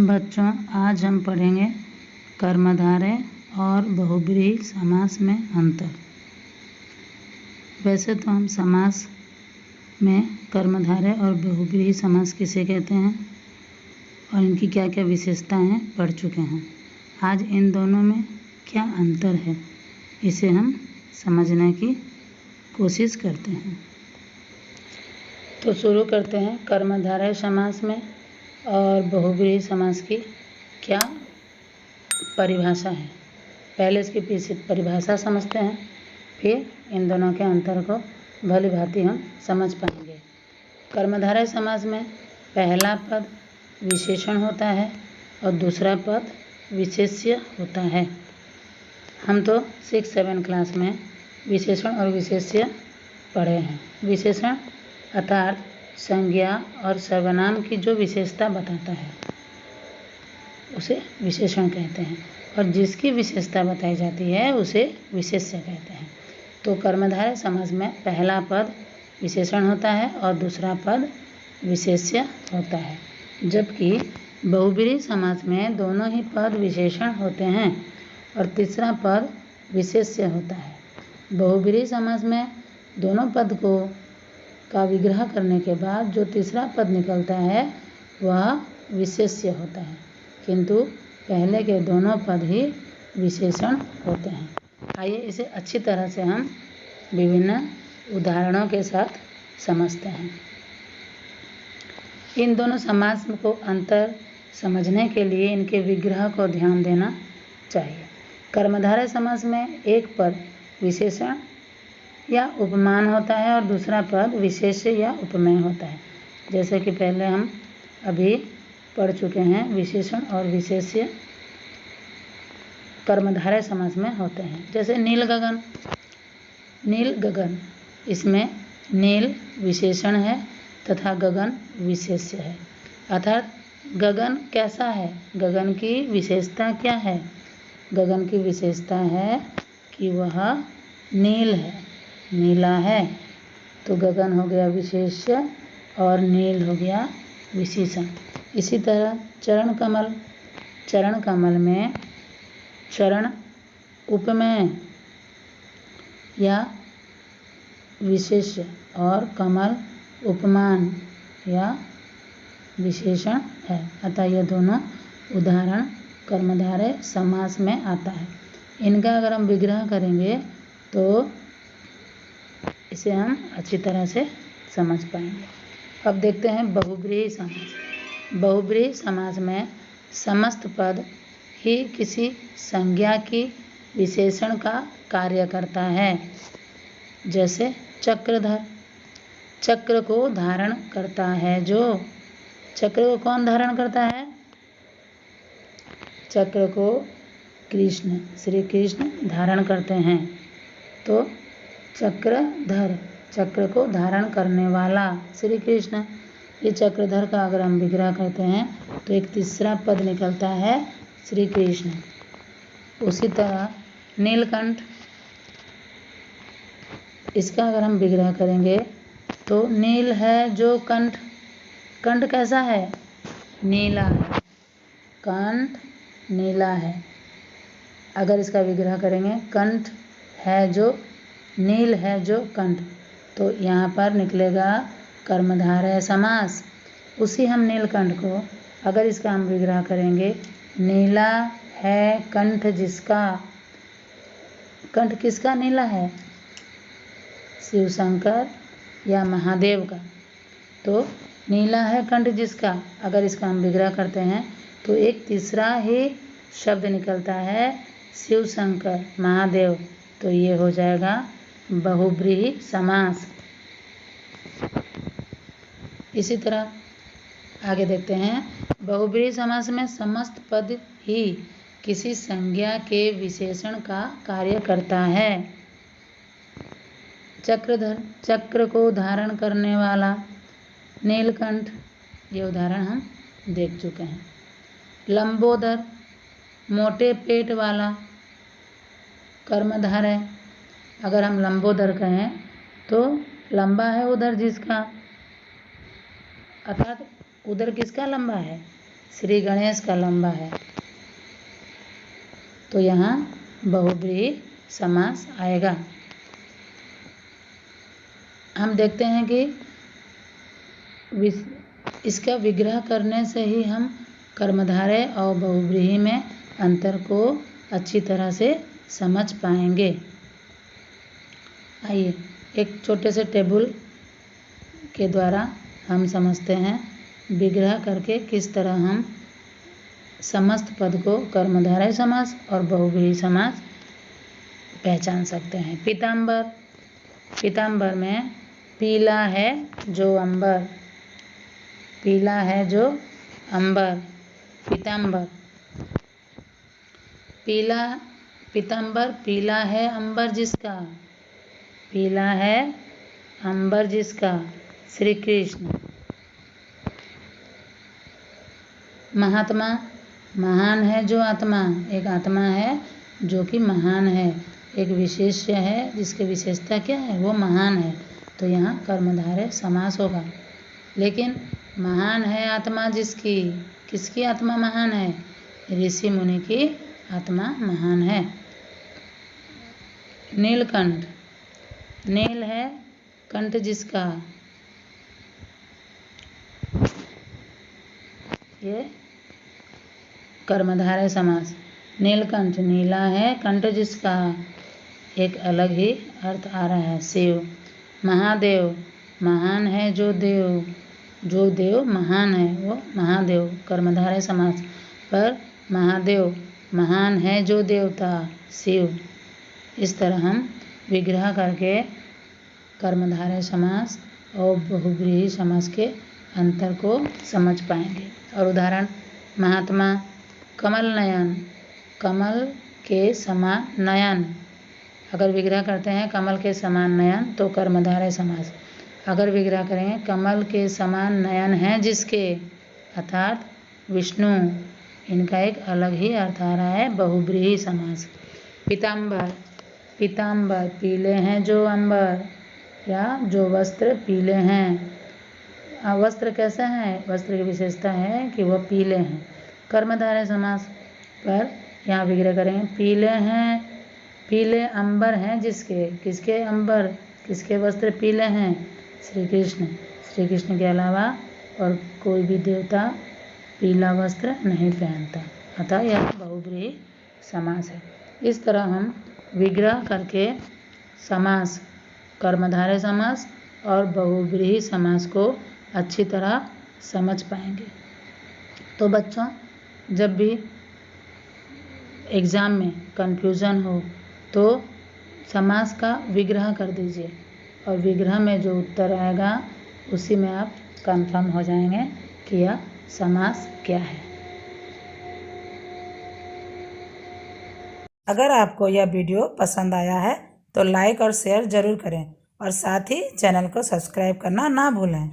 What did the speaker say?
बच्चों, आज हम पढ़ेंगे कर्मधारय और बहुब्रीहि समास में अंतर। वैसे तो हम समास में कर्मधारय और बहुब्रीहि समास किसे कहते हैं और इनकी क्या क्या विशेषताएं हैं पढ़ चुके हैं। आज इन दोनों में क्या अंतर है इसे हम समझने की कोशिश करते हैं। तो शुरू करते हैं कर्मधारय समास में और बहुब्रीहि समास की क्या परिभाषा है। पहले इसकी परिभाषा समझते हैं, फिर इन दोनों के अंतर को भली भांति हम समझ पाएंगे। कर्मधारय समास में पहला पद विशेषण होता है और दूसरा पद विशेष्य होता है। हम तो 6-7 क्लास में विशेषण और विशेष्य पढ़े हैं। विशेषण अर्थात संज्ञा और सर्वनाम की जो विशेषता बताता है उसे विशेषण कहते हैं और जिसकी विशेषता बताई जाती है उसे विशेष्य कहते हैं। तो कर्मधारय समास में पहला पद विशेषण होता है और दूसरा पद विशेष्य होता है, जबकि बहुब्रीहि समास में दोनों ही पद विशेषण होते हैं और तीसरा पद विशेष्य होता है। बहुब्रीहि समास में दोनों पद का विग्रह करने के बाद जो तीसरा पद निकलता है वह विशेष्य होता है, किंतु पहले के दोनों पद ही विशेषण होते हैं। आइए इसे अच्छी तरह से हम विभिन्न उदाहरणों के साथ समझते हैं। इन दोनों समास को अंतर समझने के लिए इनके विग्रह को ध्यान देना चाहिए। कर्मधारय समास में एक पद विशेषण या उपमान होता है और दूसरा पद विशेष्य या उपमेय होता है। जैसे कि पहले हम अभी पढ़ चुके हैं, विशेषण और विशेष्य कर्मधारय समास में होते हैं। जैसे नील गगन, नील गगन, इसमें नील विशेषण है तथा गगन विशेष्य है। अर्थात गगन कैसा है, गगन की विशेषता क्या है? गगन की विशेषता है कि वह नील है, नीला है, तो गगन हो गया विशेष्य और नील हो गया विशेषण। इसी तरह चरण कमल, चरण कमल में चरण उपमेय या विशेष्य और कमल उपमान या विशेषण है। अतः ये दोनों उदाहरण कर्मधारय समास में आता है। इनका अगर हम विग्रह करेंगे तो इसे हम अच्छी तरह से समझ पाएंगे। अब देखते हैं बहुब्रीहि समास। बहुब्रीहि समास में समस्त पद ही किसी संज्ञा की विशेषण का कार्य करता है। जैसे चक्रधर, चक्र को धारण करता है जो, चक्र को कौन धारण करता है? चक्र को कृष्ण, श्री कृष्ण धारण करते हैं। तो चक्रधर, चक्र को धारण करने वाला श्री कृष्ण। ये चक्रधर का अगर हम विग्रह करते हैं तो एक तीसरा पद निकलता है श्री कृष्ण। उसी तरह नीलकंठ, इसका अगर हम विग्रह करेंगे तो नील है जो कंठ, कंठ कैसा है? नीला है, कंठ नीला है। अगर इसका विग्रह करेंगे कंठ है जो, नील है जो कंठ, तो यहाँ पर निकलेगा कर्मधारय समास। उसी हम नीलकंठ को अगर इसका हम विग्रह करेंगे, नीला है कंठ जिसका, कंठ किसका नीला है? शिव शंकर या महादेव का। तो नीला है कंठ जिसका, अगर इसका हम विग्रह करते हैं तो एक तीसरा ही शब्द निकलता है शिव शंकर महादेव, तो ये हो जाएगा बहुब्रीहि समास। इसी तरह आगे देखते हैं, बहुब्रीहि समास में समस्त पद ही किसी संज्ञा के विशेषण का कार्य करता है। चक्रधर, चक्र को धारण करने वाला। नीलकंठ, ये उदाहरण हम देख चुके हैं। लंबोदर, मोटे पेट वाला। कर्मधारय, अगर हम लंबोदर कहें तो लंबा है उधर जिसका, अर्थात उधर किसका लंबा है? श्री गणेश का लंबा है, तो यहाँ बहुब्रीहि समास आएगा। हम देखते हैं कि इसका विग्रह करने से ही हम कर्मधारय और बहुब्रीहि में अंतर को अच्छी तरह से समझ पाएंगे। आइए एक छोटे से टेबल के द्वारा हम समझते हैं विग्रह करके किस तरह हम समस्त पद को कर्मधारय समास और बहुब्रीहि समास पहचान सकते हैं। पीताम्बर, पीताम्बर में पीला है जो अंबर, पीला है जो अंबर, पीताम्बर। पीला पीताम्बर पीला है अंबर जिसका, पीला है अंबर जिसका, श्री कृष्ण। महात्मा, महान है जो आत्मा, एक आत्मा है जो कि महान है, एक विशेष्य है जिसकी विशेषता क्या है, वो महान है, तो यहाँ कर्मधारय समास होगा। लेकिन महान है आत्मा जिसकी, किसकी आत्मा महान है, ऋषि मुनि की आत्मा महान है। नीलकंठ, नील है कंठ जिसका, ये कर्मधारय समास। नीलकंठ, नीला है कंठ जिसका, एक अलग ही अर्थ आ रहा है, शिव। महादेव, महान है जो देव, जो देव महान है वो महादेव, कर्मधारय समास। पर महादेव, महान है जो देवता, शिव। इस तरह हम विग्रह करके कर्मधारय समास और बहुब्रीहि समास के अंतर को समझ पाएंगे। और उदाहरण, महात्मा, कमल नयन, कमल के समान नयन, अगर विग्रह करते हैं कमल के समान नयन तो कर्मधारय समास। अगर विग्रह करें कमल के समान नयन है जिसके, अर्थात विष्णु, इनका एक अलग ही अर्थ आ रहा है, बहुब्रीहि समास। पीताम्बर, पीताम्बर पीले हैं जो अंबर, या जो वस्त्र पीले हैं। वस्त्र कैसे हैं, वस्त्र की विशेषता है कि वह पीले हैं, कर्मधारय समास। पर यहाँ विग्रह करें पीले हैं, पीले अंबर हैं जिसके, किसके अंबर, किसके वस्त्र पीले हैं, श्री कृष्ण। श्री कृष्ण के अलावा और कोई भी देवता पीला वस्त्र नहीं पहनता, अतः यह बहुब्रीहि समास है। इस तरह हम विग्रह करके समास, कर्मधारय समास और बहुब्रीहि समास को अच्छी तरह समझ पाएंगे। तो बच्चों, जब भी एग्ज़ाम में कन्फ्यूज़न हो तो समास का विग्रह कर दीजिए, और विग्रह में जो उत्तर आएगा उसी में आप कंफर्म हो जाएंगे कि यह समास क्या है। अगर आपको यह वीडियो पसंद आया है तो लाइक और शेयर ज़रूर करें, और साथ ही चैनल को सब्सक्राइब करना ना भूलें।